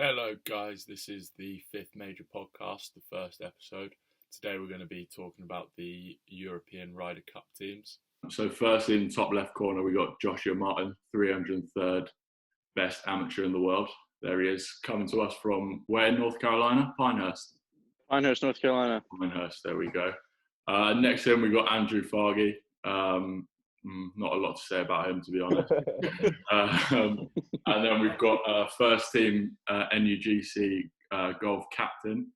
Hello, guys. This is the fifth major podcast, the first episode. Today, we're going to be talking about the European Ryder Cup teams. So, first in top left corner, we got Joshua Martin, 303rd best amateur in the world. There he is, coming to us from where? North Carolina, Pinehurst. Pinehurst, North Carolina. Pinehurst. There we go. Next in, we got Andrew Fargy. Not a lot to say about him, to be honest. And then we've got first team NUGC golf captain,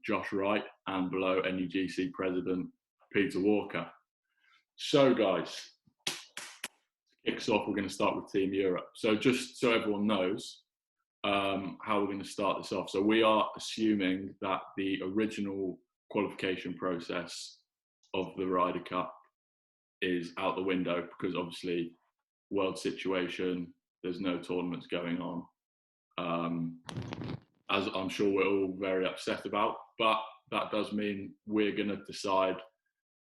Josh Wright, and below NUGC president, Peter Walker. So, guys, kicks off, we're going to start with Team Europe. So just so everyone knows how we're going to start this off. So we are assuming that the original qualification process of the Ryder Cup is out the window because obviously world situation, there's no tournaments going on, as I'm sure we're all very upset about. But that does mean we're going to decide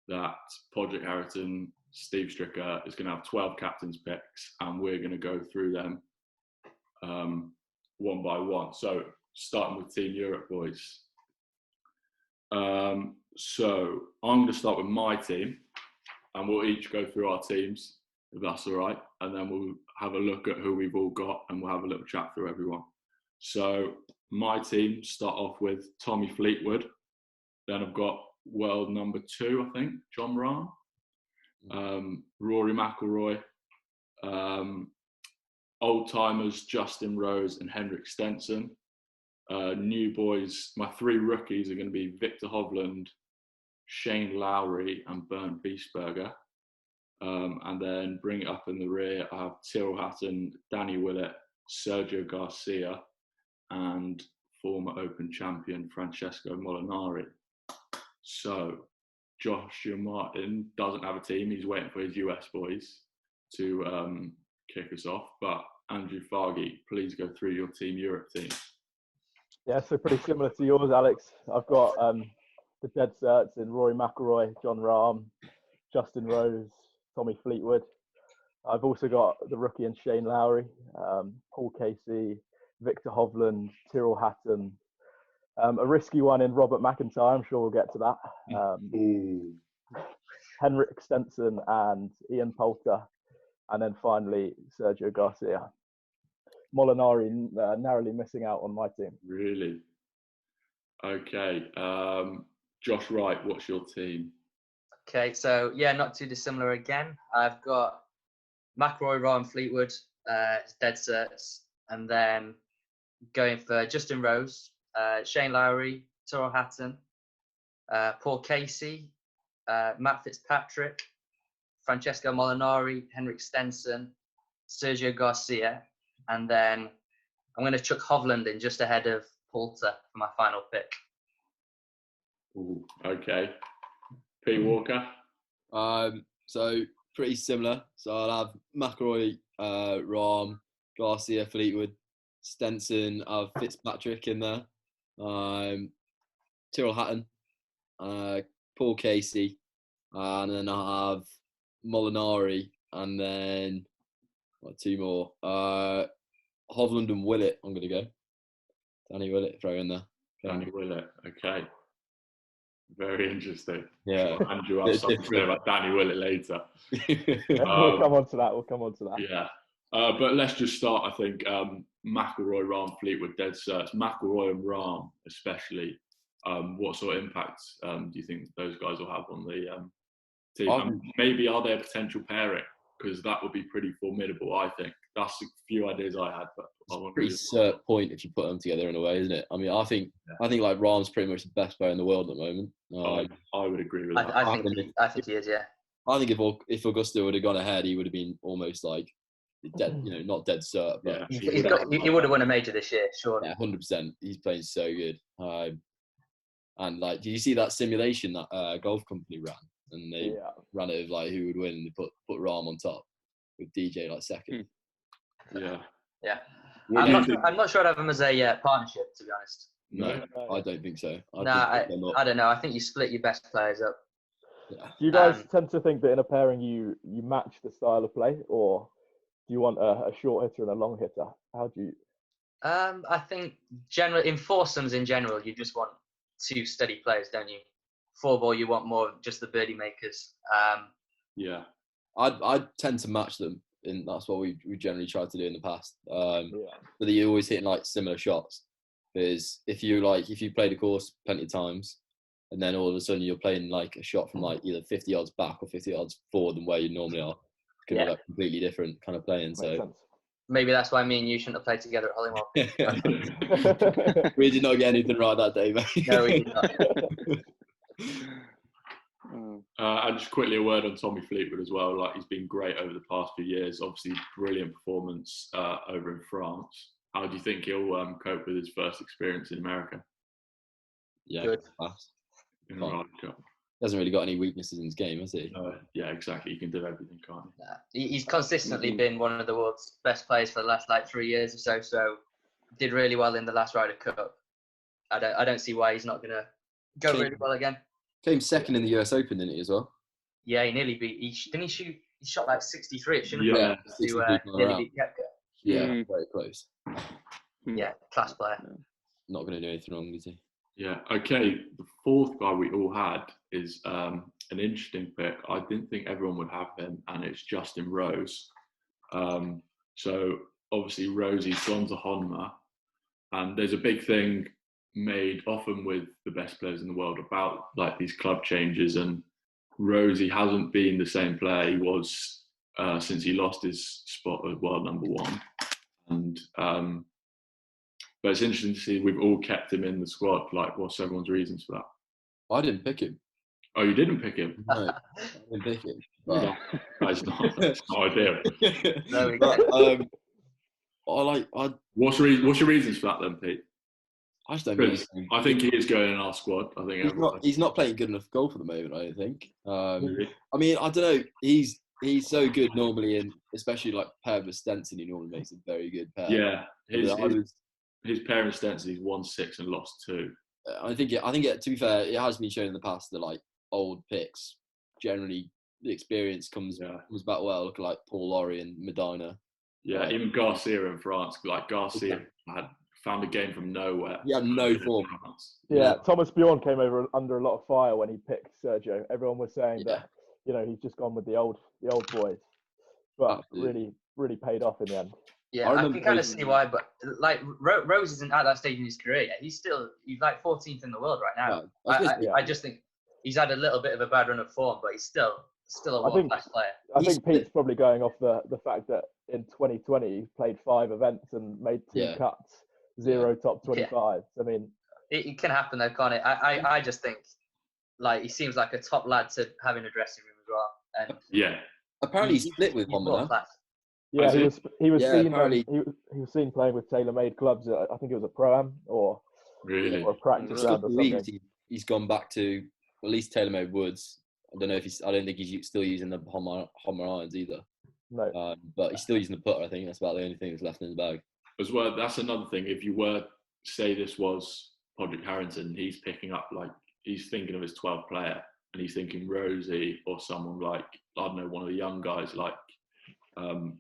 that Padraig Harrington, Steve Stricker is going to have 12 captains picks, and we're going to go through them one by one. So starting with Team Europe, boys. So I'm going to start with my team, and we'll each go through our teams, if that's all right. And then we'll have a look at who we've all got, and we'll have a little chat through everyone. So my team start off with Tommy Fleetwood. Then I've got world number 2, I think, Jon Rahm. Rory McIlroy. Old timers, Justin Rose and Henrik Stenson. New boys, my 3 rookies are going to be Victor Hovland, Shane Lowry and Bernd Wiesberger. And then bring it up in the rear, I have Tyrrell Hatton, Danny Willett, Sergio Garcia, and former Open champion Francesco Molinari. So Joshua Martin doesn't have a team. He's waiting for his US boys to kick us off. But Andrew Fargy, please go through your Team Europe team. Yeah, so pretty similar to yours, Alex. I've got the dead certs in Rory McIlroy, Jon Rahm, Justin Rose, Tommy Fleetwood. I've also got the rookie in Shane Lowry, Paul Casey, Victor Hovland, Tyrrell Hatton. A risky one in Robert McIntyre, I'm sure we'll get to that. Henrik Stenson and Ian Poulter. And then finally, Sergio Garcia. Molinari narrowly missing out on my team. Really? Okay. Josh Wright, what's your team? Okay, so yeah, not too dissimilar again. I've got McIlroy, Rahm, Fleetwood, dead certs, and then going for Justin Rose, Shane Lowry, Tyrrell Hatton, Paul Casey, Matt Fitzpatrick, Francesco Molinari, Henrik Stenson, Sergio Garcia, and then I'm going to chuck Hovland in just ahead of Poulter for my final pick. Ooh, okay. Pete Walker? So pretty similar. So I'll have McIlroy, Rahm, Garcia, Fleetwood, Stenson, I'll have Fitzpatrick in there, Tyrrell Hatton, Paul Casey, and then I'll have Molinari, and then 2 more. Hovland and Willett, I'm going to go. Danny Willett, throw in there. Danny Willett, okay. Very interesting. Yeah. Sure, Andrew, I'll have something to say about Danny Willett later. We'll come on to that. Yeah. But let's just start, I think, McIlroy, Rahm, Fleetwood, dead certs. McIlroy and Rahm especially. What sort of impact do you think those guys will have on the team? Maybe are they a potential pairing? Because that would be pretty formidable, I think. That's a few ideas I had. But it's a pretty cert point if you put them together in a way, isn't it? I mean, I think like Rahm's pretty much the best player in the world at the moment. I would agree with that. I think he is, yeah. I think if Augusta would have gone ahead, he would have been almost like dead, not dead cert, but he would have won a major this year, sure. Yeah, 100%. He's playing so good. And like, did you see that simulation that golf company ran? And they ran it of like who would win, and they put Rahm on top with DJ like second. Yeah. I'm not sure I'd have them as a partnership, to be honest. No, I don't think so. I don't know. I think you split your best players up. Yeah. Do you guys tend to think that in a pairing you match the style of play, or do you want a short hitter and a long hitter? How do you? I think in foursomes in general, you just want 2 steady players, don't you? 4-ball, you want more of just the birdie makers. Yeah. I tend to match them, and that's what we generally tried to do in the past. But you're always hitting like similar shots. Because if you play the course plenty of times, and then all of a sudden you're playing like a shot from like either 50 yards back or 50 yards forward than where you normally are, it's gonna be like completely different kind of playing. Makes So sense. Maybe that's why me and you shouldn't have played together at Hollymore. we did not get anything right that day, mate. No, we did not. And just quickly a word on Tommy Fleetwood as well. Like, he's been great over the past few years. Obviously, brilliant performance over in France. How do you think he'll cope with his first experience in America? Yeah, Good. In the Ryder Cup? He hasn't really got any weaknesses in his game, has he? Yeah, exactly. You can do everything, can't you? He's consistently been one of the world's best players for the last 3 years or so. So did really well in the last Ryder Cup. I don't see why he's not going to go really well again. Came second in the US Open, didn't he, as well? Yeah, he nearly beat. Didn't he shoot? He shot like 63. It shouldn't Yeah, have to nearly beat Koepka. Yeah, very close. Yeah, class player. Not going to do anything wrong, is he? Yeah. Okay. The fourth guy we all had is an interesting pick. I didn't think everyone would have him, and it's Justin Rose. So obviously Rosie's gone to Honma, and there's a big thing made often with the best players in the world about like these club changes, and Rosie hasn't been the same player he was since he lost his spot as world number 1. And but it's interesting to see we've all kept him in the squad. Like, what's everyone's reasons for that? I didn't pick him. Oh, you didn't pick him? No, I didn't pick him. But... That's not ideal. There we go. What's your reasons for that then, Pete? I just don't really I think he is going in our squad. I think he's not playing good enough golf at the moment, I don't think. Really? I mean, I don't know. He's so good normally, and especially like pair with Stenson, he normally makes a very good pair. Yeah, his pair in Stenson, he's won 6 and lost 2. I think to be fair, it has been shown in the past that like old picks generally the experience comes back well. Look like Paul Lawrie and Medina. Yeah, even Garcia in France. Like Garcia had found a game from nowhere. He had no form. Yeah, Thomas Bjorn came over under a lot of fire when he picked Sergio. Everyone was saying that he's just gone with the old boys, but really paid off in the end. Yeah, I can kind of see why, but like Rose isn't at that stage in his career yet. He's like 14th in the world right now. I just think he's had a little bit of a bad run of form, but he's still a world-class player. I think Pete's probably going off the fact that in 2020 he played 5 events and made 2 cuts, 0 top 25. I mean, it can happen though, can't it? I just think like he seems like a top lad to have in a dressing room as well. And apparently he's split with Honma. Yeah, he was seen. He was seen playing with tailor-made clubs. I think it was a pro-am or a practice round or something. He's gone back to at least tailor-made woods. I don't think he's still using the Honma irons either. No, but he's still using the putter. I think that's about the only thing that's left in his bag. As well, that's another thing. If you were say this was Padraig Harrington, he's picking up like he's thinking of his 12th player, and he's thinking Rosie or someone like I don't know, one of the young guys like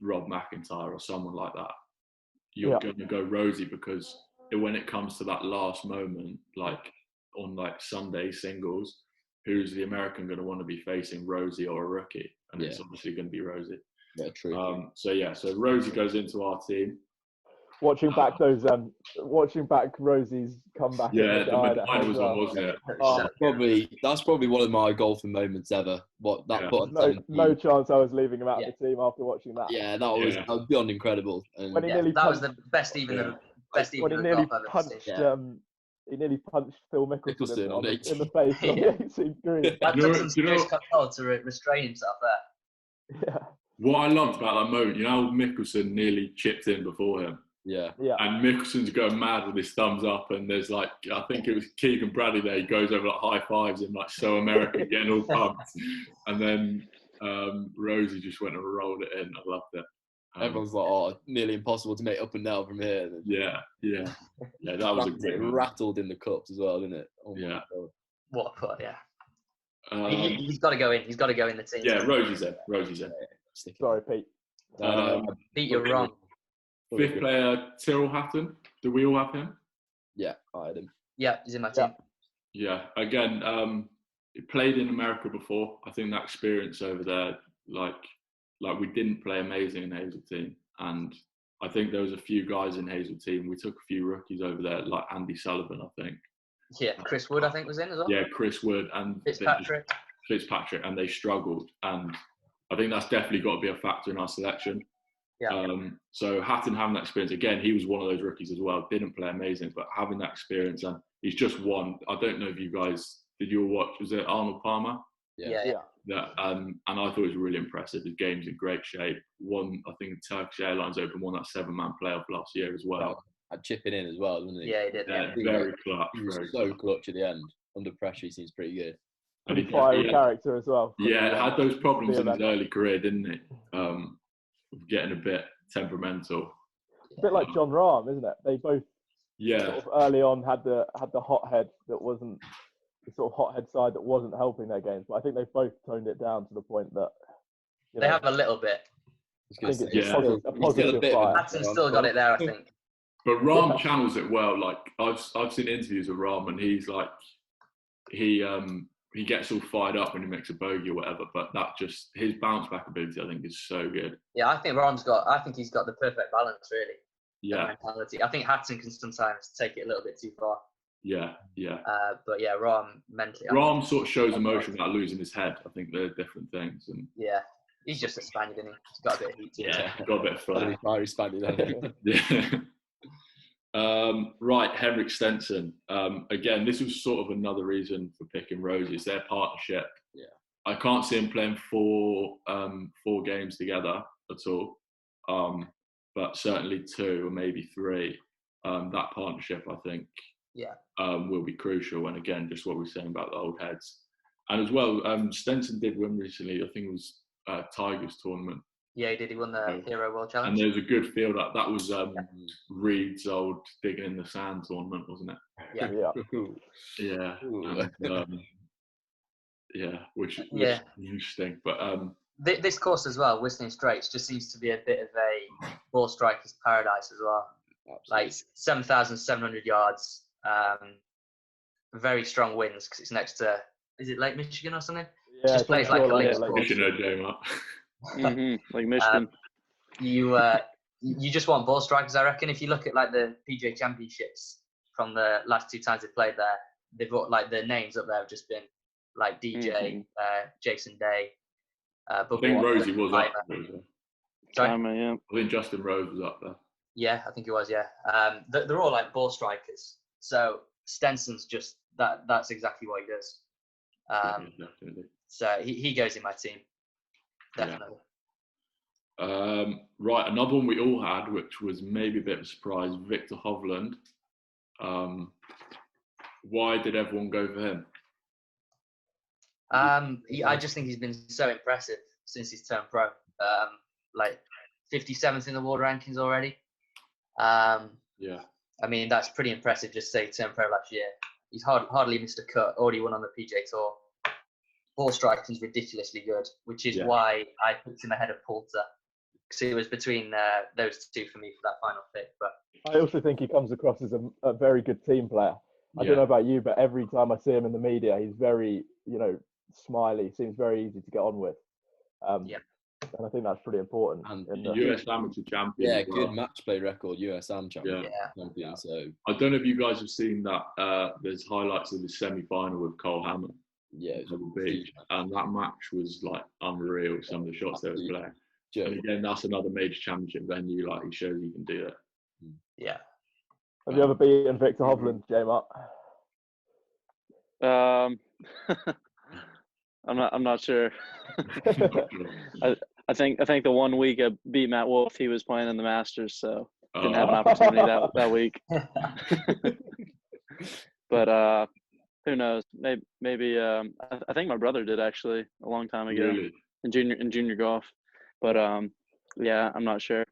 Rob McIntyre or someone like that. You're going to go Rosie because when it comes to that last moment, like on like Sunday singles, who's the American going to want to be facing, Rosie or a rookie? And it's obviously going to be Rosie. Yeah, true. So Rosie goes into our team. Watching back Rosie's comeback. Yeah, the Medina was one, wasn't it? That's probably one of my golfing moments ever. No chance I was leaving him out of the team after watching that. Yeah, that was beyond incredible. And when he was the best evening. When he nearly punched. He nearly punched Phil Mickelson in the face on the 18th green. That took some serious control to restrain himself there. Yeah. What I loved about that moment, Mickelson nearly chipped in before him. Yeah. And Mickelson's going mad with his thumbs up, and there's like, I think it was Keegan Bradley there. He goes over like high fives and like so American, getting all pumped. And then Rosie just went and rolled it in. I loved it. Everyone's like, nearly impossible to make up and down from here. Yeah. That was a great moment. Rattled in the cups as well, didn't it? Oh yeah. What a putt, he's got to go in. He's got to go in the team. Yeah, Rosie's in. Sorry, Pete. Pete, you're wrong. Fifth player, Tyrrell Hatton. Do we all have him? Yeah, I had him. Yeah, he's in my team. Yeah. Again, he played in America before. I think that experience over there, like we didn't play amazing in Hazeltine, and I think there was a few guys in Hazeltine. We took a few rookies over there, like Andy Sullivan, I think. Yeah, Chris Wood, I think, was in as well. Yeah, Chris Wood and Fitzpatrick, and they struggled, and I think that's definitely got to be a factor in our selection. Yeah. So Hatton having that experience again, he was one of those rookies as well. Didn't play amazing, but having that experience, and he's just won. I don't know if you guys did. You all watch? Was it Arnold Palmer? Yeah. And I thought it was really impressive. His game's in great shape. Won, I think, Turkish Airlines Open, won that 7-man playoff last year as well. I'd chip it in as well, didn't he? Yeah, he did. Yeah, very clutch. He was so clutch at the end. Under pressure, he seems pretty good. Pretty fiery character as well. Yeah, had those problems in his early career, didn't he? Getting a bit temperamental. A bit like John Rahm, isn't it? They both sort of early on had the hothead that wasn't the sort of hothead side that wasn't helping their games, but I think they've both toned it down to the point that they have a little bit. I think it's a positive fire. Hatton's still got it there, I think. But Rahm channels it well. Like I've seen interviews with Rahm, and he's like he gets all fired up when he makes a bogey or whatever. But that just his bounce back ability, I think, is so good. Yeah, I think he's got the perfect balance, really. Yeah. Mentality. I think Hatton can sometimes take it a little bit too far. Yeah. But yeah, Rahm mentally. Rahm sort of shows emotion without losing his head. I think they're different things. And yeah, he's just a Spaniard, isn't he? He's got a bit of heat to him. Yeah, got a bit of flair. Fiery Spaniard. Yeah. Right, Henrik Stenson. Again, this was sort of another reason for picking Rosie. It's their partnership. Yeah. I can't see him playing four games together at all. But certainly 2 or maybe 3. That partnership, I think, will be crucial. And again, just what we were saying about the old heads. And as well, Stenson did win recently. I think it was Tiger's tournament. Yeah, he did. He won the Hero World Challenge. And there was a good field. That was Reed's old digging in the sand tournament, wasn't it? Yeah. Which is interesting. But this course as well, Whistling Straits, just seems to be a bit of a ball striker's paradise as well. Absolutely. Like 7,700 yards, very strong winds because it's next to, is it Lake Michigan or something? Yeah, just plays like a lake Michigan. Like Michigan. You just want ball strikers, I reckon. If you look at like the PGA Championships from the last 2 times they played there, they've got like the names up there have just been like DJ, Jason Day. I think Rosie was up there. Sorry? I think Justin Rose was up there. Yeah, I think he was. Yeah, they're all like ball strikers. So Stenson's just that's exactly what he does. Definitely. So he goes in my team. Definitely. Right, another one we all had, which was maybe a bit of a surprise, Victor Hovland. Why did everyone go for him? I just think he's been so impressive since he's turned pro. Like 57th in the world rankings already. I mean, that's pretty impressive. Just say he turned pro last year. He's hardly missed a cut. Already won on the PGA Tour. Ball striking is ridiculously good, which is why I picked him ahead of Poulter. So it was between those 2 for me for that final pick. But I also think he comes across as a very good team player. I don't know about you, but every time I see him in the media, he's very, smiley. Seems very easy to get on with. And I think that's pretty important. And US Amateur champion. Yeah, good match play record, US Am champion. Yeah. So I don't know if you guys have seen that. There's highlights of the semi-final with Cole Hammer. Yeah, Pebble Beach, and that match was like unreal. Some of the shots they were playing. And again, that's another major championship venue. Like he shows you can do that. Yeah. Have you ever beaten Victor Hovland, J-Mart? I'm not sure. I think the 1 week I beat Matt Wolff, he was playing in the Masters, so didn't have an opportunity that week. But who knows? Maybe I think my brother did actually a long time ago in junior golf. But I'm not sure.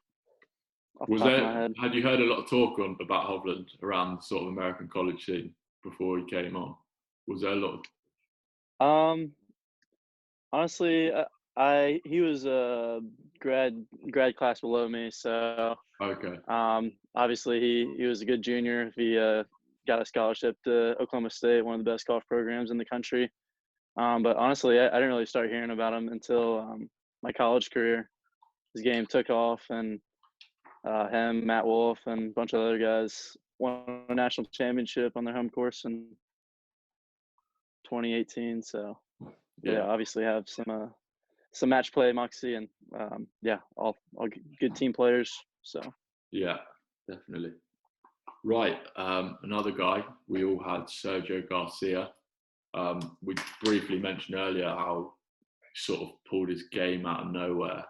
Had you heard a lot of talk about Hovland around sort of American college scene before he came on? Was there a lot of? Honestly, He was a grad class below me, so Okay. obviously he was a good junior. He got a scholarship to Oklahoma State, one of the best golf programs in the country. But honestly, I didn't really start hearing about him until my college career. His game took off, and him, Matt Wolf, and a bunch of other guys won a national championship on their home course in 2018. So yeah, obviously have some match play moxie, and all good team players. So yeah, definitely. Right, another guy we all had, Sergio Garcia. We briefly mentioned earlier how he sort of pulled his game out of nowhere.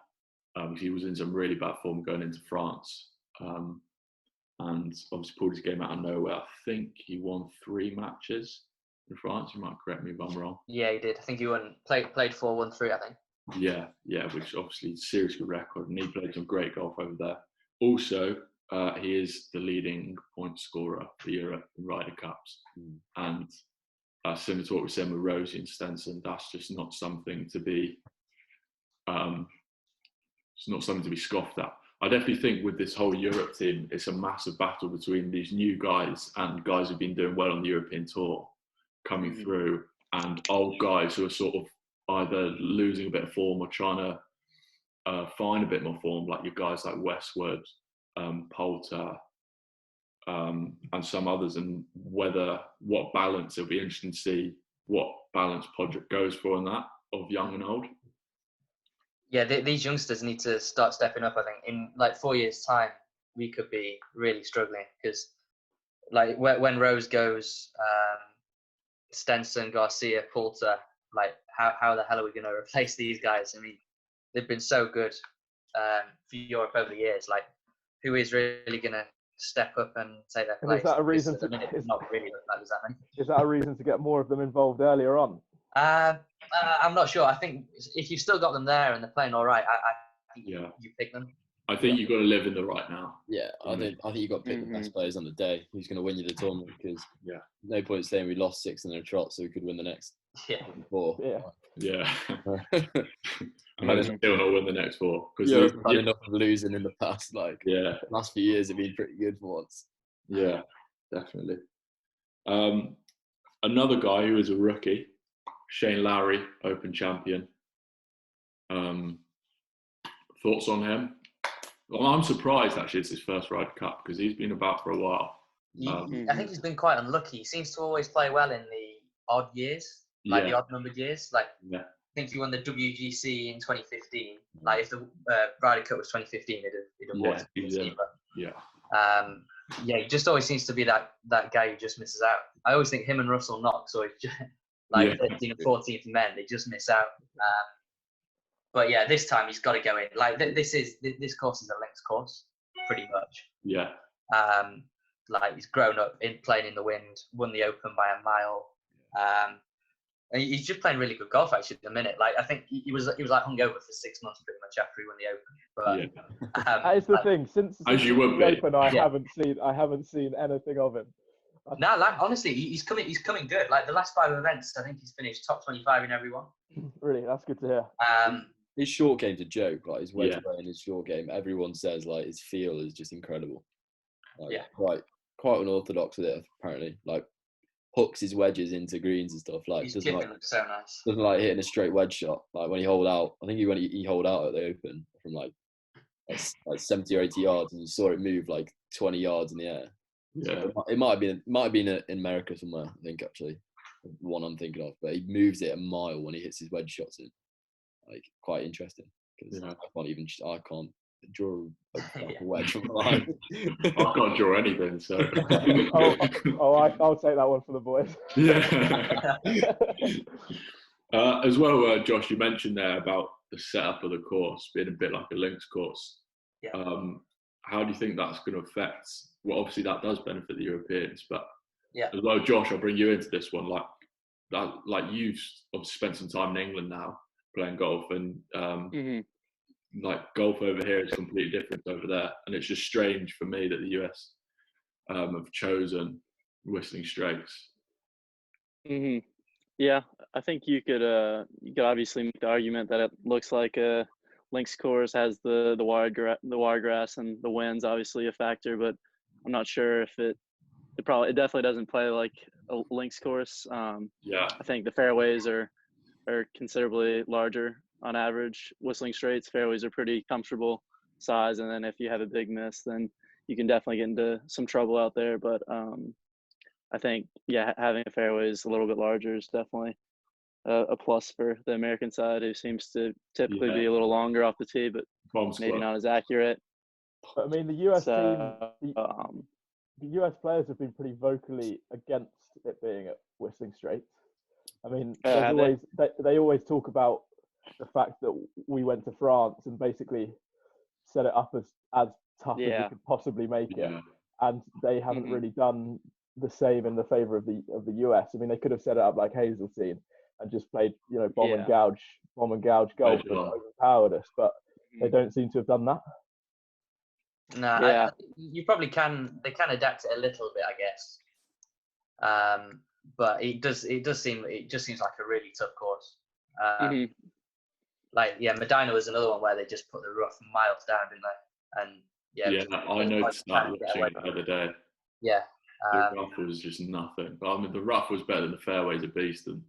He was in some really bad form going into France, and obviously pulled his game out of nowhere. I think he won 3 matches in France. You might correct me if I'm wrong. Yeah, he did. I think he played 4, won 3, I think. Yeah, which obviously is a serious good record, and he played some great golf over there. Also, he is the leading point scorer for Europe in Ryder Cups, and similar to what we said with Rosie and Stenson, that's just not something to be. It's not something to be scoffed at. I definitely think with this whole Europe team, it's a massive battle between these new guys and guys who've been doing well on the European tour coming through, and old guys who are sort of either losing a bit of form or trying to find a bit more form, like your guys like Westwood, Poulter, and some others, and what balance, it'll be interesting to see what balance Padraig goes for in that, of young and old. Yeah, these youngsters need to start stepping up. I think in like 4 years' time, we could be really struggling, because like when Rose goes, Stenson, Garcia, Poulter, like how the hell are we going to replace these guys? I mean, they've been so good for Europe over the years. Like, who is really going to step up and take their place? Is that a reason to? Not really look like, does that mean? Is that a reason to get more of them involved earlier on? I'm not sure. I think if you've still got them there and they're playing all right, I think you pick them. I think you've got to live in the right now. Yeah, I think you've got to pick the best players on the day. Who's going to win you the tournament? Because no point saying we lost 6 in a trot so we could win the next 4. Yeah. And then still not win the next 4. Because you've had enough of losing in the past. Like, the last few years have been pretty good for once. Yeah, definitely. Another guy who is a rookie, Shane Lowry, Open champion. Thoughts on him? Well, I'm surprised actually it's his first Ryder Cup, because he's been about for a while. I think he's been quite unlucky. He seems to always play well in the odd years, like the odd numbered years. Like, I think he won the WGC in 2015. Like, if the Ryder Cup was 2015, he'd have won. He just always seems to be that guy who just misses out. I always think him and Russell Knox always like 13th and 14th men, they just miss out. But yeah, this time he's got to go in. Like, this course is a links course, pretty much. Yeah. Like, he's grown up in playing in the wind, won the Open by a mile. And he's just playing really good golf actually at the minute. Like, I think he was like hungover for 6 months pretty much after he won the Open. But that is the thing. Since the Open, I haven't seen anything of him. No, like, honestly, he's coming good. Like, the last 5 events, I think he's finished top 25 in every one. Really, that's good to hear. His short game's a joke. Like, his wedge play and his short game, everyone says like his feel is just incredible. Like, quite unorthodox with it apparently. Like, hooks his wedges into greens and stuff. Like, his chipping looks so nice. Doesn't like hitting a straight wedge shot. Like, when he holed out, I think he holed out at the Open from like 70 or 80 yards, and you saw it move like 20 yards in the air. Yeah, so it might have been in America somewhere, I think, actually, the one I'm thinking of. But he moves it a mile when he hits his wedge shots in. Like, quite interesting, because I can't draw a wedge from the line. I can't draw anything, so. I'll take that one for the boys. Yeah. As well, Josh, you mentioned there about the setup of the course being a bit like a links course. Yeah. How do you think that's going to affect? Well, obviously that does benefit the Europeans, but as well, Josh, I'll bring you into this one. Like you've obviously spent some time in England now playing golf, and like golf over here is completely different over there, and it's just strange for me that the US have chosen Whistling Straits. Yeah, I think you could obviously make the argument that it looks like a links course has the wire grass, and the wind's obviously a factor, but I'm not sure if it definitely doesn't play like a links course. Yeah. I think the fairways are considerably larger on average. Whistling Straits fairways are pretty comfortable size, and then if you have a big miss, then you can definitely get into some trouble out there. But I think having a fairway is a little bit larger is definitely a plus for the American side, who seems to typically be a little longer off the tee, but maybe not as accurate. But I mean, the US So, team, the US players have been pretty vocally against it being at Whistling Straits. I mean, they always talk about the fact that we went to France and basically set it up as tough as we could possibly make it, and they haven't really done the same in the favor of the US. I mean, they could have set it up like Hazeltine and just played, bomb and gouge golf and overpowered us, but they don't seem to have done that. No, you probably can. They can adapt it a little bit, I guess. But it just seems like a really tough course. Like Medina was another one where they just put the rough miles down, didn't they? And I noticed that watching it the other day. Yeah. The rough was just nothing. But I mean, the rough was better than the fairways at Beeston.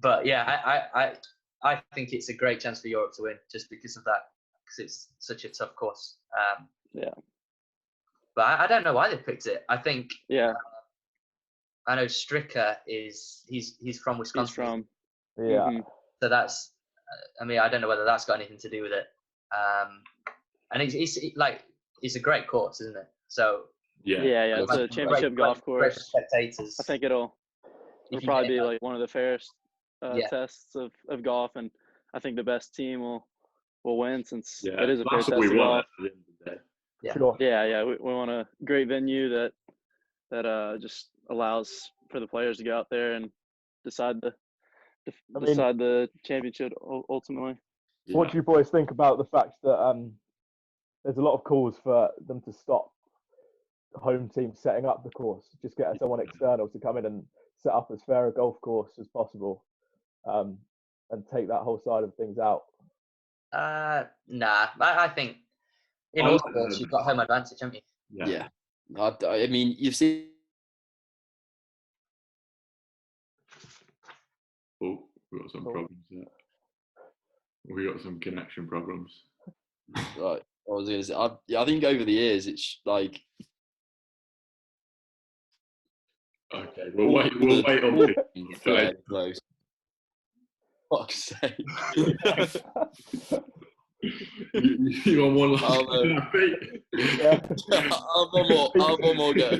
But I think it's a great chance for Europe to win just because of that, because it's such a tough course. But I don't know why they picked it. I think I know Stricker he's from Wisconsin. So that's I mean, I don't know whether that's got anything to do with it. And it's a great course, isn't it? So it's a championship golf course. Spectators. I think it'll probably be like one of the fairest tests of golf, and I think the best team will win, since it is a fair test of golf. We want a great venue that just allows for the players to go out there and decide the championship ultimately. What do you boys think about the fact that there's a lot of calls for them to stop the home team setting up the course, just get someone external to come in and set up as fair a golf course as possible, and take that whole side of things out? Nah, I think in all sports you've got home advantage, haven't you? Yeah. I mean, you've seen. Oh, we've got some problems there. We got some connection problems. Right. I was going to say, I think over the years it's like. Okay, we'll wait on fairly close. Fuck's sake. You want one last Pete? I'll have one more go.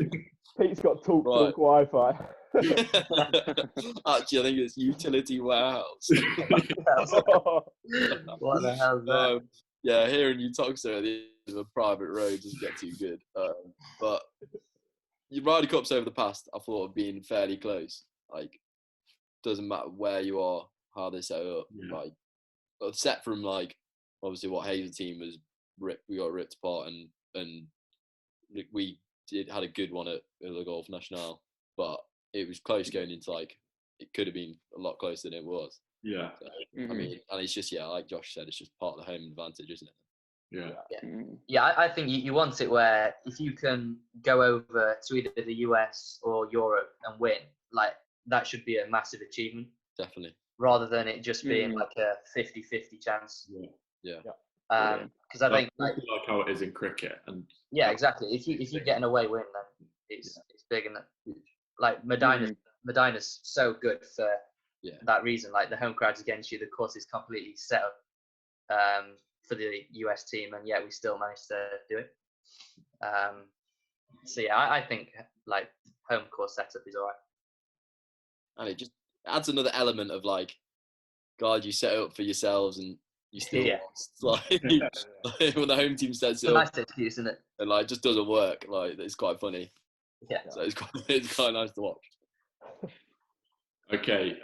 Pete's got talk Wi-Fi. Actually, I think it's utility warehouse. What the hell is that? Hearing you talk so at the end of a private road doesn't get too good. But your Ryder Cups over the past, I thought, have been fairly close. Like, doesn't matter where you are, how they set it up. Like, except from like obviously what Hazeltine was we got ripped apart, and we had a good one at the Golf National, but it was close going into like it could have been a lot closer than it was. Yeah. So, I mean, and it's just like Josh said, it's just part of the home advantage, isn't it? Yeah. I think you want it where if you can go over to either the US or Europe and win, like that should be a massive achievement. Definitely. Rather than it just being like a 50-50 chance. Yeah. Because I think like how it is in cricket, and exactly. If you get an away win, then it's big, and like Medina's so good for that reason. Like the home crowd's against you, the course is completely set up for the US team, and yet we still managed to do it. So I think like home course setup is alright. And it just adds another element of like, God, you set it up for yourselves and you still lost. Like when the home team sets it up, nice excuse, isn't it? And like just doesn't work. Like it's quite funny. Yeah. So it's quite nice to watch. Okay,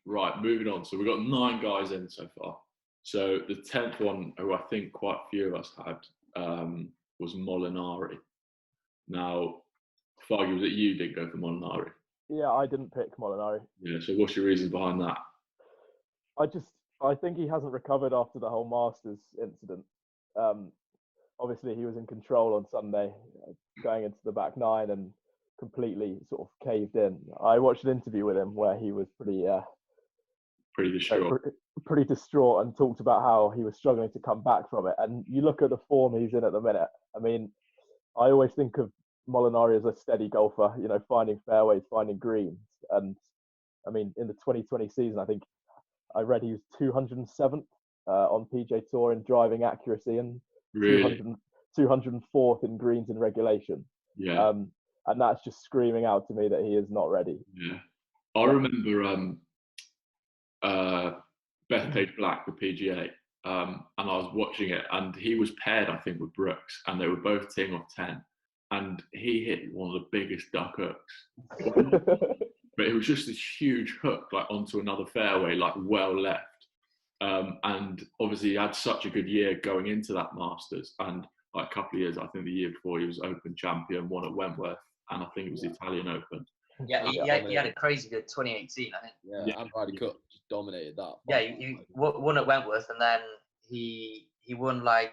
right, moving on. So we've got 9 guys in so far. So the 10th one, who I think quite a few of us had, was Molinari. Now, Fargy, was it you did go for Molinari? Yeah, I didn't pick Molinari. Yeah. So what's your reasons behind that? I think he hasn't recovered after the whole Masters incident. Obviously, he was in control on Sunday, going into the back nine and completely sort of caved in. I watched an interview with him where he was Pretty distraught. pretty distraught and talked about how he was struggling to come back from it. And you look at the form he's in at the minute. I mean, I always think of Molinari as a steady golfer, you know, finding fairways, finding greens. And I mean, in the 2020 season, I think I read he was 207th on PJ Tour in driving accuracy and Really? 204th in greens in regulation. Yeah. And that's just screaming out to me that he is not ready. Yeah. I remember Bethpage Black, the PGA, and I was watching it, and he was paired, I think, with Brooks, and they were both teeing off 10, and he hit one of the biggest duck hooks. But it was just this huge hook, like onto another fairway, like well left. And obviously he had such a good year going into that Masters, and like a couple of years, I think the year before he was Open champion, won at Wentworth, and I think it was the Italian Open. Yeah, he had a crazy good 2018, I think. Yeah, and Ryder Cup just dominated that. Yeah, he won at Wentworth, and then he won I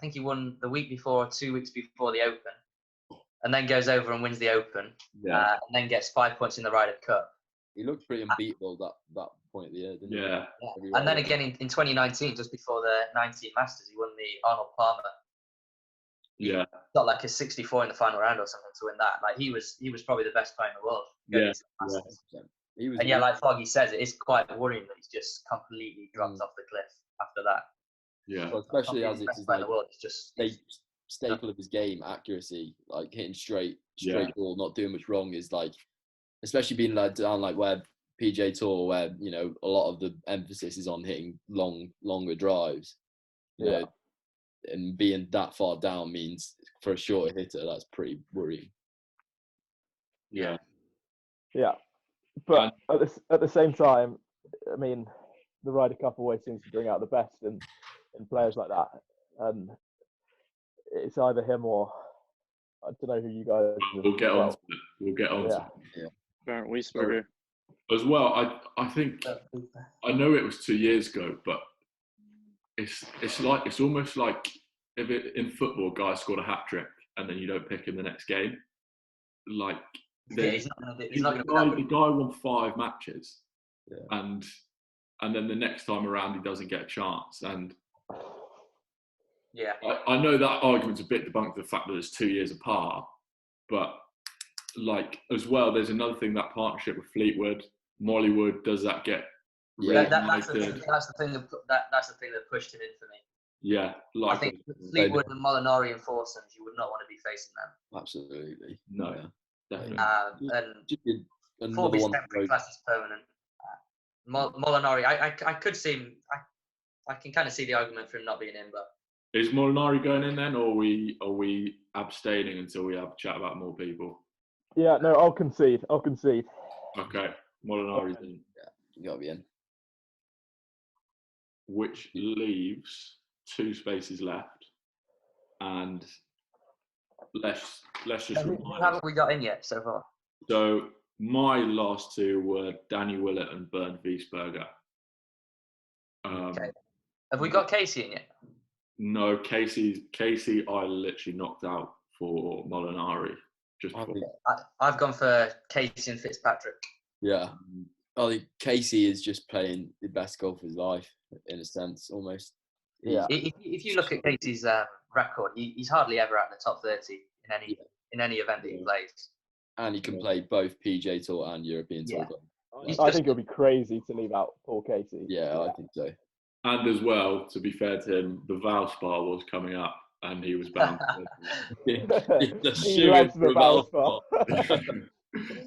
think he won the week before, 2 weeks before the Open, and then goes over and wins the Open, and then gets 5 points in the Ryder Cup. He looked pretty unbeatable that point of the year, didn't he? Yeah. And then again in 2019, just before the 19 Masters, he won the Arnold Palmer. Yeah. Got like a 64 in the final round or something to win that. Like he was probably the best player in the world. He was, and yeah, like Foggy says, it is quite worrying that he's just completely dropped off the cliff after that. Yeah. Well, especially as it's like, in the world. It's just staple of his game, accuracy, like hitting straight ball, not doing much wrong, is like, especially being like down like where PJ Tour, where, you know, a lot of the emphasis is on hitting longer drives. You know, and being that far down means for a shorter hitter, that's pretty worrying. Yeah. Yeah. But at the same time, I mean, the Ryder Cup always seems to bring out the best in players like that. And it's either him or I don't know who you guys. We'll get on to it. We'll get on to it. Yeah. Bernd Wiesberger. As well, I think I know it was 2 years ago, but it's almost like if in football, a guy scored a hat trick and then you don't pick him the next game. Like he's not the guy won 5 matches, and then the next time around he doesn't get a chance. And yeah, I know that argument's a bit debunked, the fact that it's 2 years apart, but like as well, there's another thing, that partnership with Fleetwood, Mollywood, does that get? Yeah, that's the thing that pushed him in for me. Yeah, I think Fleetwood and Molinari and Foursomes, you would not want to be facing them. Absolutely. No, definitely. And Forby's temporary class is permanent. Molinari, I could see him. I can kind of see the argument for him not being in, but is Molinari going in then, or are we abstaining until we have a chat about more people? Yeah, no, I'll concede. Okay, Molinari's in. Yeah, you gotta be in. Which leaves 2 spaces left, and let's just who haven't we got in yet so far? So my last 2 were Danny Willett and Bernd Wiesberger. Okay. Have we got Casey in yet? No, Casey I literally knocked out for Molinari. I've gone for Casey and Fitzpatrick. Yeah. I think Casey is just playing the best golf of his life, in a sense, almost. Yeah. If you look at Casey's record, he's hardly ever at the top 30 in any event that he plays. And he can play both PJ Tour and European Tour. I think it would be crazy to leave out Paul Casey. Yeah, I think so. And as well, to be fair to him, the Valspar was coming up, and he was bound to. He loves the Valspar.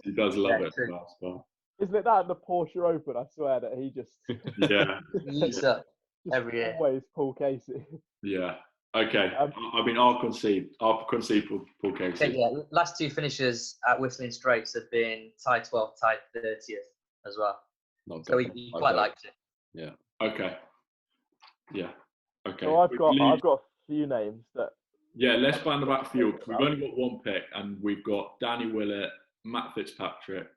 He does love it, the Valspar. Isn't it that in the Porsche Open? I swear that he just eats up every year. Always Paul Casey. Yeah. Okay. I mean, I'll concede Paul Casey. Okay, yeah. Last 2 finishes at Whistling Straits have been tied 12th, tied 30th as well. So he quite likes it. Yeah. Okay. Yeah. Okay. So I've got a few names that Yeah, let's band about field. We've only got one pick, and we've got Danny Willett, Matt Fitzpatrick,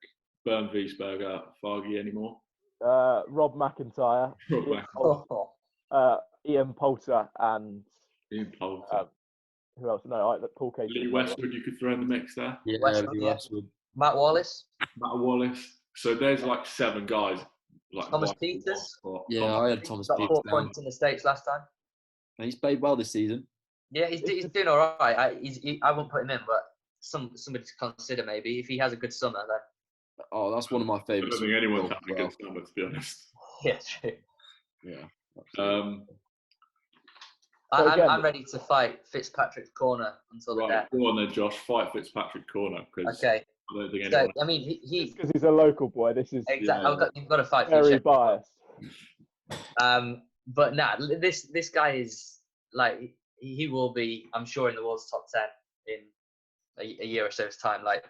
Bernd Wiesberger, Fargy anymore? Rob McIntyre, Ian Poulter, and Ian Poulter. who else? No, Paul Casey. Lee Westwood, you could throw in the mix there. Yeah, Westwood, yeah. Westwood. Matt Wallace. Matt Wallace. So there's like 7 guys. Like Thomas Peters. Yeah, I had Thomas Got Peters 4 down. points in the States last time. And he's played well this season. Yeah, he's doing all right. I won't put him in, but somebody to consider maybe if he has a good summer. Then Oh, that's one of my I favourites. don't think anyone's having a good summer, to be honest. yeah, true. Yeah. I'm ready to fight Fitzpatrick's corner until the death. Go on then, Josh. Fight Fitzpatrick corner. Okay. I don't think So anyone. I mean, he because he's a local boy. This is exactly. You've got to fight. very biased. But this guy is like he will be, I'm sure, in the world's top 10 in a year or so's time. Like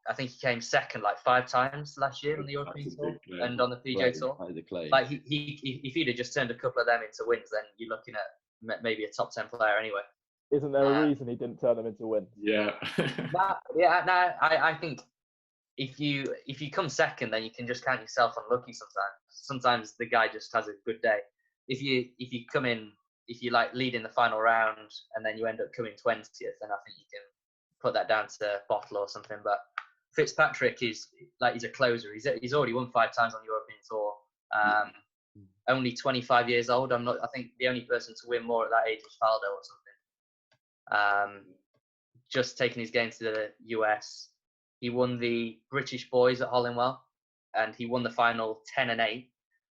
I think he came second like 5 times last year on the European Tour and on the PGA Tour. Like if he'd have just turned a couple of them into wins, then you're looking at maybe a top 10 player anyway. Isn't there a reason he didn't turn them into wins? Yeah. I think if you come second, then you can just count yourself unlucky sometimes. Sometimes the guy just has a good day. If you come in, if you like lead in the final round and then you end up coming 20th, then I think you can put that down to bottle or something. But Fitzpatrick he's a closer. He's already won 5 times on the European Tour. Only 25 years old. I think the only person to win more at that age was Faldo or something. Just taking his game to the US. He won the British Boys at Hollingwell, and he won the final 10-8.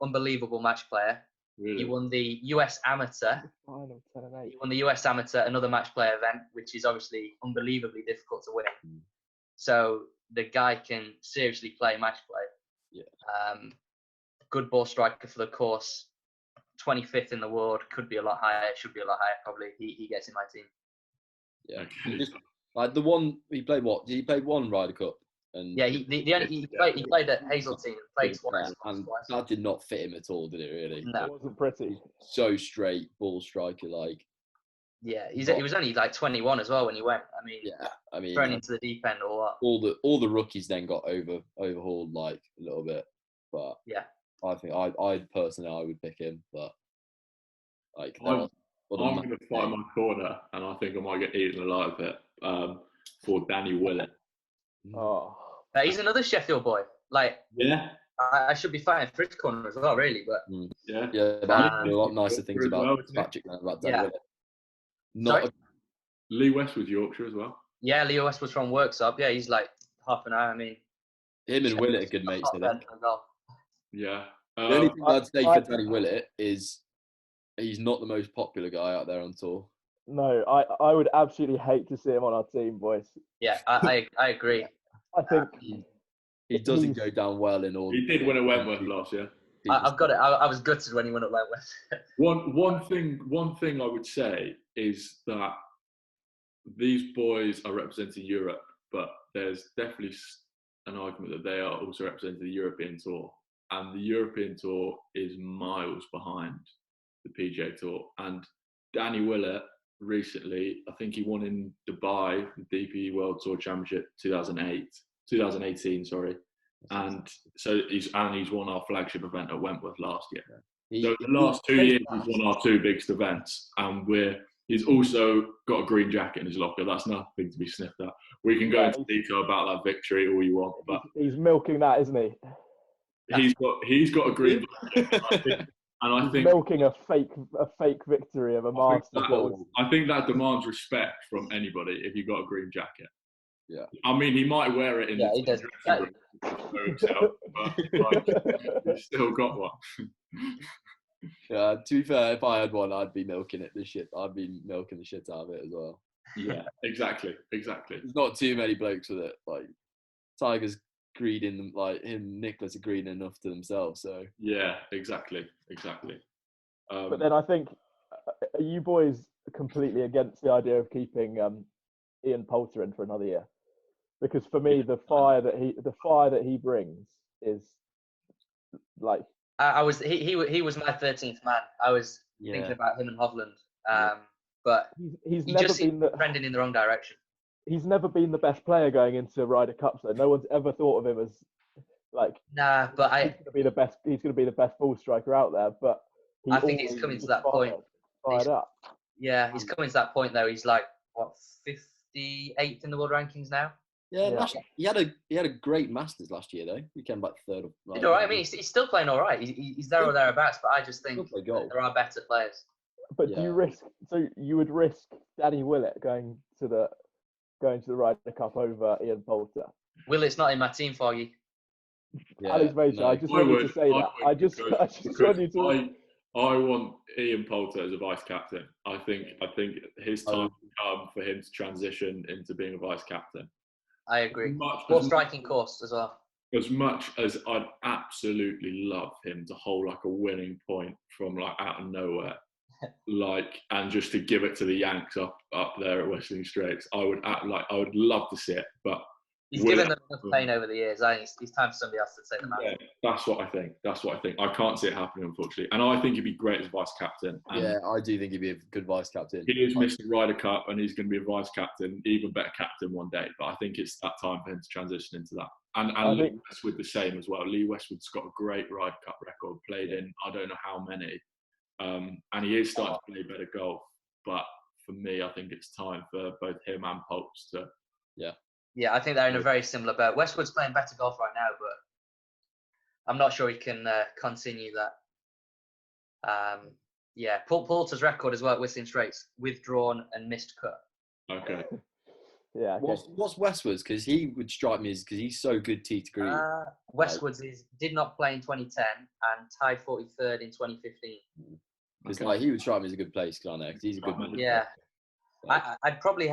Unbelievable match player. Really? He won the US Amateur. Final 10-8. He won the US Amateur, another match play event, which is obviously unbelievably difficult to win. So the guy can seriously play match play. Yeah. Good ball striker for the course. 25th in the world, could be a lot higher, should be a lot higher probably. He gets in my team. Yeah. Just, like the one he played, what? Did he play one Ryder Cup? And yeah, he played at Hazeltine, played twice. And that did not fit him at all, did it really? No. It wasn't pretty. So straight, ball striker like. Yeah, he was only like 21 as well when he went. I mean, thrown into the deep end or what? All the rookies then got overhauled like a little bit, but yeah, I think I personally I would pick him, but like I'm going to fight my corner, and I think I might get eaten alive here for Danny Willett. Oh, he's another Sheffield boy. Like, yeah, I should be fighting for his corner as well, really. But but I hear a lot nicer things about Patrick than about Danny Willett. Lee Westwood, Yorkshire as well. Yeah, Lee Westwood's from Worksop. Yeah, he's like half an hour. I mean, him and Willett are good mates, I think. Yeah. The only thing I'd say for Danny Willett is he's not the most popular guy out there on tour. No, I would absolutely hate to see him on our team, boys. Yeah, I agree. I think he doesn't go down well in all. He did win at Wentworth last year. I've got it. I was gutted when he won at Wentworth. One thing I would say is that these boys are representing Europe, but there's definitely an argument that they are also representing the European Tour, and the European Tour is miles behind the PGA Tour. And Danny Willett recently, I think he won in Dubai, the DP World Tour Championship 2018, sorry. And so he's won our flagship event at Wentworth last year. So the last 2 years he's won our 2 biggest events, and he's also got a green jacket in his locker. That's nothing to be sniffed at. We can go into detail about that victory all you want, but he's milking that, isn't he? He's got a green jacket, and I think milking a fake victory of a master. I think that demands respect from anybody if you got a green jacket. Yeah, I mean, he might wear it in he does. Room himself, but he's still got one. Yeah, to be fair, if I had one, I'd be milking the shit out of it as well. Yeah, exactly. There's not too many blokes with it. Like Tiger's greeding them, like him, Nicholas are greeding enough to themselves. So yeah, exactly. But then I think, are you boys completely against the idea of keeping Ian Poulter in for another year? Because for me, the fire that he brings is like. He was my 13th man. I was thinking about him and Hovland. but he's he never just been seems trending in the wrong direction. He's never been the best player going into Ryder Cups. Though no one's ever thought of him as like Nah, but he's going to be the best. He's going to be the best ball striker out there. But I think it's coming to that point. Fired up. Yeah, he's coming to that point though. He's like what 58th in the world rankings now. Yeah. He had a great Masters last year though. He came back third. Did all right. I mean, he's still playing all right. He's there or thereabouts. But I just think there are better players. But do you risk? So you would risk Danny Willett going to the Ryder Cup over Ian Poulter? Willett's not in my team for you. Yeah, Alex Major, no, I just wanted to say that. I just want you to. I want Ian Poulter as a vice captain. I think his time will come for him to transition into being a vice captain. I agree. More striking course as well. As much as I'd absolutely love him to hold like a winning point from like out of nowhere, and just to give it to the Yanks up there at Western Straits, I would love to see it, but he's given them enough pain over the years. I think it's time for somebody else to take them out. Yeah, that's what I think. I can't see it happening, unfortunately. And I think he'd be great as vice captain. And I do think he'd be a good vice captain. He is missing Ryder Cup, and he's going to be a vice captain, even better captain one day. But I think it's that time for him to transition into that. And Lee Westwood the same as well. Lee Westwood's got a great Ryder Cup record, played in I don't know how many. And he is starting to play better golf. But for me, I think it's time for both him and Popes to... Yeah, I think they're in a very similar boat. Westwood's playing better golf right now, but I'm not sure he can continue that. Poulter's record as well at Whistling Straits, withdrawn and missed cut. Okay. Yeah. Okay. What's Westwood's? Because he would strike me as because he's so good tee to green. Westwood's did not play in 2010 and tied 43rd in 2015. Because he would strike me as a good place, can't I? Because he's a good man. Yeah. I'd probably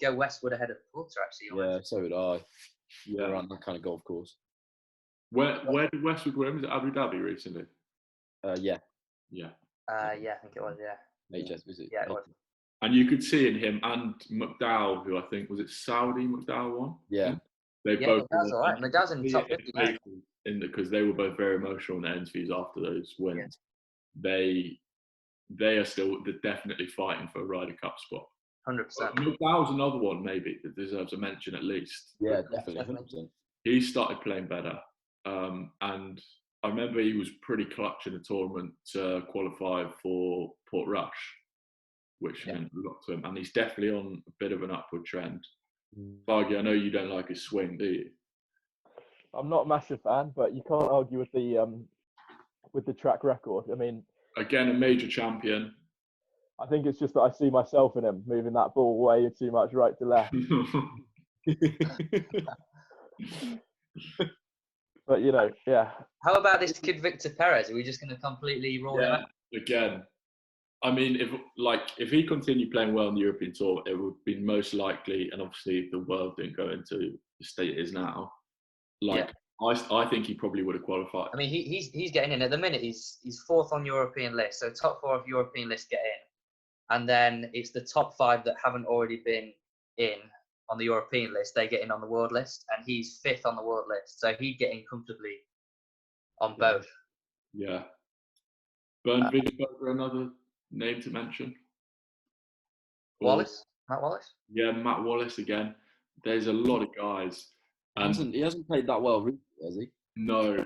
go Westwood ahead of Poulter actually. Yeah, so would I. Yeah, around that kind of golf course. Where did Westwood win? Was it Abu Dhabi recently? Yeah. I think it was. Yeah. HS, was it? Yeah, it was. And you could see in him and McDowell, who I think was it Saudi McDowell won. Yeah. They both. McDowell's all right. McDowell's in the top 50 now. Because they were both very emotional in their interviews after those wins. Yeah. They are still definitely fighting for a Ryder Cup spot. 100%. McDowell's another one maybe that deserves a mention at least. Yeah, definitely. 100%. He started playing better, and I remember he was pretty clutch in the tournament to qualify for Portrush, which meant a lot to him. And he's definitely on a bit of an upward trend. Bargy, I know you don't like his swing, do you? I'm not a massive fan, but you can't argue with the track record. I mean, again, a major champion. I think it's just that I see myself in him moving that ball way too much right to left. But yeah. How about this kid Victor Perez? Are we just going to completely roll him out? Again, I mean, if he continued playing well in the European Tour, it would be most likely, and obviously if the world didn't go into the state it is now, I think he probably would have qualified. I mean, he's getting in at the minute. He's fourth on European list, so top four of European list get in, and then it's the top five that haven't already been in on the European list. They get in on the world list, and he's fifth on the world list, so he'd get in comfortably on both. Yeah. Bernd Wiesberger, another name to mention. Matt Wallace. Yeah, Matt Wallace again. There's a lot of guys. He hasn't played that well recently, has he? No.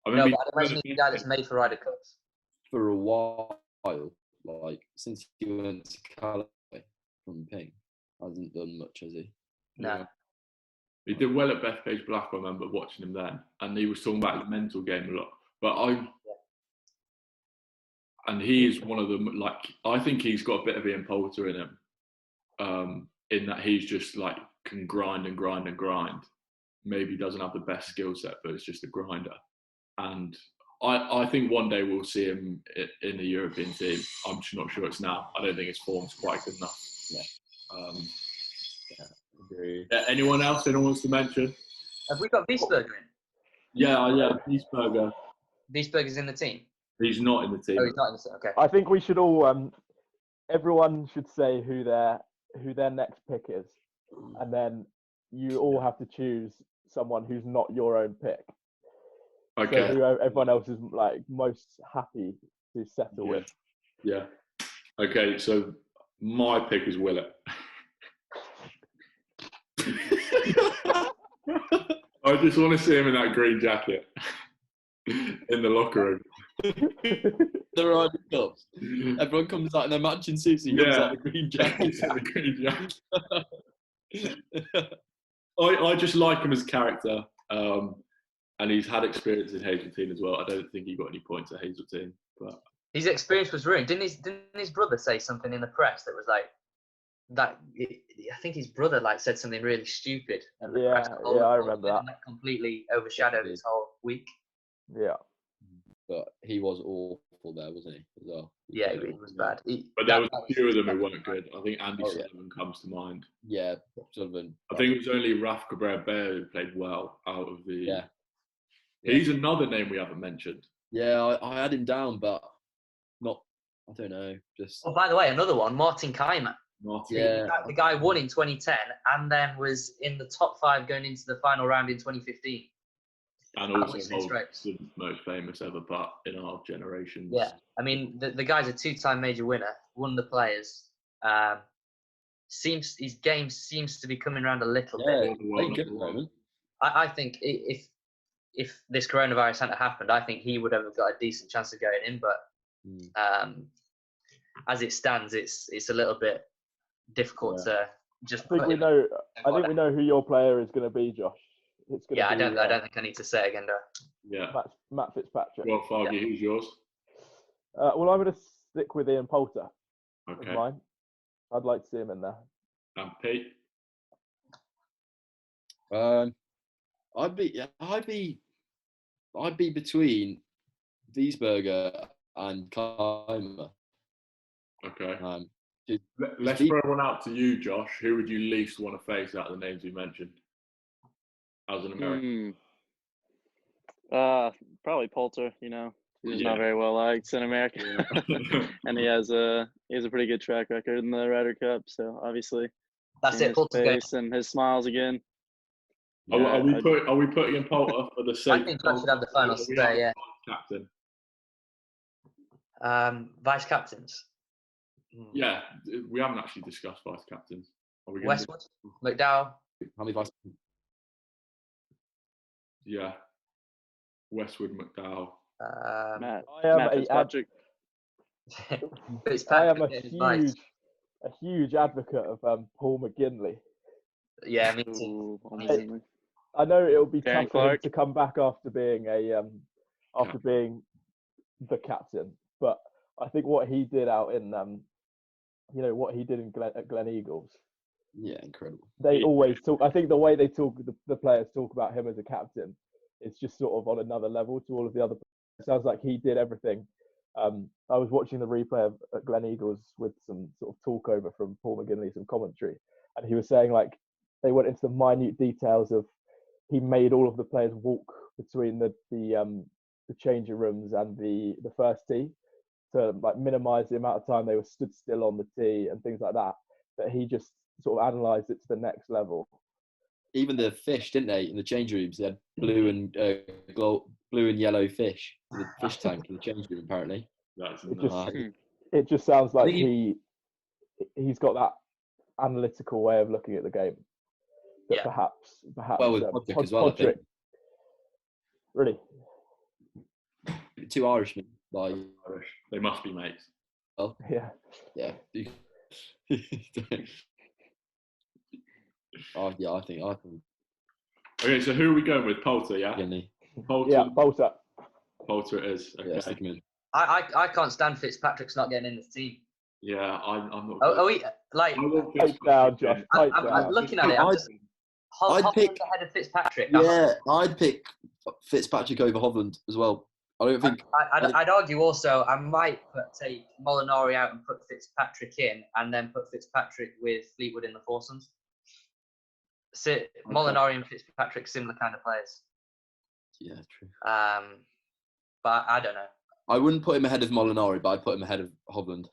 But I'd imagine he's a guy that's made for Ryder Cups. For a while, since he went to Calais from Ping, hasn't done much, has he? No. Yeah. He did well at Bethpage Black, I remember watching him then. And he was talking about his mental game a lot. But and he is one of them, I think he's got a bit of Ian Poulter in him. In that he's just can grind and grind and grind. Maybe doesn't have the best skill set, but it's just a grinder. And I think one day we'll see him in the European team. I'm just not sure it's now. I don't think his form's quite good enough. Agree. Anyone else anyone wants to mention? Have we got Wiesberger in? Yeah, Wiesberger. Wiesberger's in the team? He's not in the team. Oh, he's not in the team, okay. I think we should all, everyone should say who their next pick is. And then you all have to choose someone who's not your own pick. Okay. So who everyone else is most happy to settle with. Yeah. Okay, so my pick is Willett. I just want to see him in that green jacket in the locker room. The Ryder Cups. Everyone comes out in their matching suits. He comes out in the green jacket. He's in the green jacket. I just like him as a character, and he's had experience in Hazeltine as well. I don't think he got any points at Hazeltine, but His experience was ruined. Didn't his brother say something in the press that was like that? I think his brother said something really stupid. At the press I remember that. And that completely overshadowed his whole week. Yeah. But he was awful there, wasn't he? As well. Yeah, he was bad. But there was a few of them who weren't good. I think Andy Sullivan comes to mind. Yeah, Sullivan. I think it was only Raf Cabrera who played well out of the. Yeah. He's another name we haven't mentioned. Yeah, I had him down, but not. I don't know. Just. Oh, by the way, another one, Martin Keimer. Yeah. The guy won in 2010 and then was in the top 5 going into the final round in 2015. And also holds the most famous ever putt in our generation. Yeah, I mean the guy's a 2-time major winner, won the Players. His game seems to be coming around a little bit. Very good at the moment. I think if this coronavirus hadn't happened, I think he would have got a decent chance of going in. But as it stands, it's a little bit difficult to just. I think we know who your player is going to be, Josh. It's going to be, I don't think I need to say it again, though. Yeah. Matt Fitzpatrick. Well, Fargy, who's yours? Well, I'm going to stick with Ian Poulter. Okay. Mine. I'd like to see him in there. And Pete? I'd be between Wiesberger and Keimer. Okay. Let's throw one out to you, Josh. Who would you least want to face out of the names you mentioned? As an American? Probably Poulter, He's not very well liked in America. And he has a pretty good track record in the Ryder Cup, so obviously that's it. Poulter's face and his smiles again. Are we putting in Poulter for the sake? I think I should have the final say, yeah. Captain. Vice captains. Yeah, we haven't actually discussed vice captains. Are we Westwood, McDowell. How many vice? Yeah, Westwood, McDowell. Matt Fitzpatrick. I am a huge advocate of Paul McGinley. Yeah, me too. I know it'll be tough for him to come back after being being the captain, but I think what he did out in what he did at Glen Eagles. Yeah, incredible. They always talk. I think the way they talk, the players talk about him as a captain, it's just sort of on another level to all of the other. It sounds like he did everything. I was watching the replay at Glen Eagles with some sort of talk over from Paul McGinley, some commentary, and he was saying they went into the minute details of he made all of the players walk between the changing rooms and the first tee to minimize the amount of time they were stood still on the tee and things like that. But he just sort of analysed it to the next level. Even the fish, didn't they? In the change rooms, they had blue and yellow fish in the fish tank in the change room. Apparently, it just sounds like he's got that analytical way of looking at the game. That perhaps. Well, with Padraig as well, I think. Really, 2 Irishmen. Irish. They must be mates. Oh yeah. Oh yeah, I think. Okay, so who are we going with? Poulter, yeah. Poulter. Yeah, Poulter. Poulter it is. Okay. Yeah, stick him in. I can't stand Fitzpatrick's not getting in this team. Yeah, I'm not. Are we Pipe down, Josh. I'm looking at it. Hovland's ahead of Fitzpatrick. Yeah, I'd pick Fitzpatrick over Hovland as well. I don't think. I'd argue also. I might take Molinari out and put Fitzpatrick in, and then put Fitzpatrick with Fleetwood in the foursomes. Molinari and Fitzpatrick, similar kind of players. Yeah, true. But I don't know. I wouldn't put him ahead of Molinari, but I'd put him ahead of Hovland.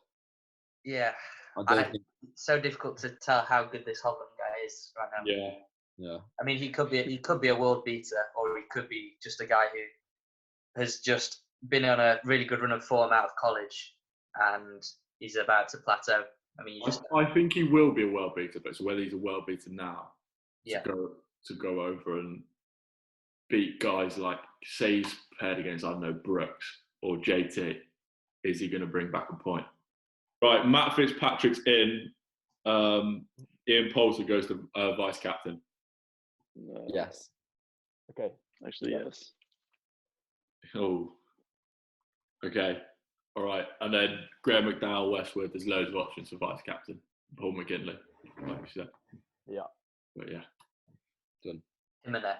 Yeah. It's so difficult to tell how good this Hovland guy is right now. Yeah. I mean, he could be a world beater, or he could be just a guy who has just been on a really good run of form out of college and he's about to plateau. I mean, I think he will be a world beater, but it's whether he's a world beater now yeah. to go over and beat guys like, say he's paired against, I don't know, Brooks or JT. Is he going to bring back a point? Right, Matt Fitzpatrick's in. Ian Poulter goes to vice captain. Yes. Okay. Actually, yes. Oh. Okay. All right. And then Graham McDowell, Westwood. There's loads of options for vice captain. Paul McGinley, like you said. Yeah. But yeah. Done. Jimenez.